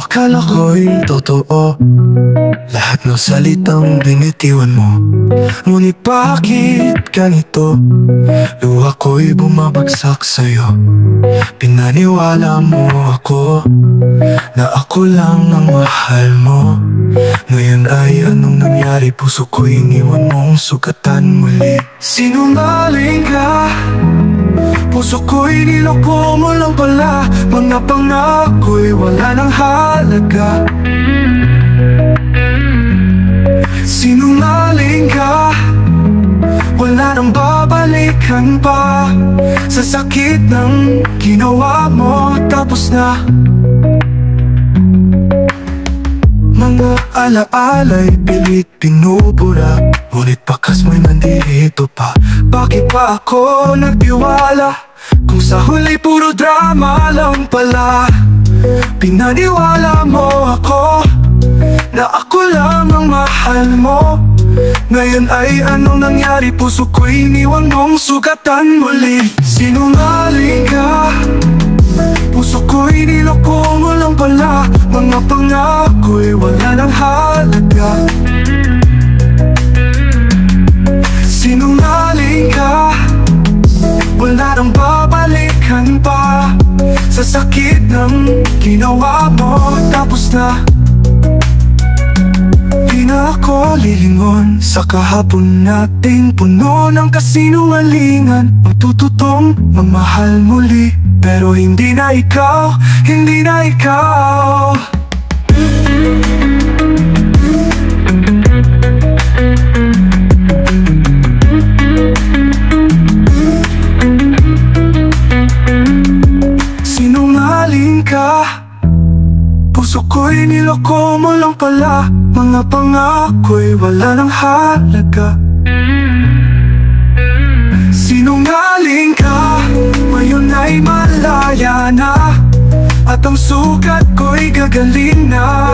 Akala ko'y totoo lahat ng salitang binitiwan mo. Ngunit bakit ganito? Luha ko'y bumabagsak sa'yo. Pinaniwala mo ako na ako lang ang mahal mo. Ngayon ay anong nangyari? Puso ko'y iniwan mong sugatan muli. Sinungaling ka, puso ko'y niloko mo lang pala. Mga pangako'y wala nang halaga. Sinungaling ka, wala nang babalikan pa. Sa sakit ng ginawa mo, tapos na. Mga alaala'y pilit pinupura, ngunit bakas mo'y nandito pa. Bakit pa ako nagtiwala kung sa huli puro drama lang pala? Pinaniwala mo ako na ako lang ang mahal mo. Ngayon ay anong nangyari? Puso ko'y iniwan mong sugatan muli. Sinungaling ka, puso ko'y niloko mo lang pala. Mga pangako'y wala nang halaga. Sinungaling ka, wala nang babalikan pa. Sa sakit ng ginawa mo, tapos na. Di na ako lilingon sa kahapon nating puno ng kasinungalingan. Magtututong mamahal muli, pero hindi na ikaw, hindi na ikaw. Sinungaling ka, puso ko'y niloko mo lang pala. Mga pangako'y wala nang halaga. Sinungaling ka, ngayon ay malaya na, at ang sugat ko'y gagaling na.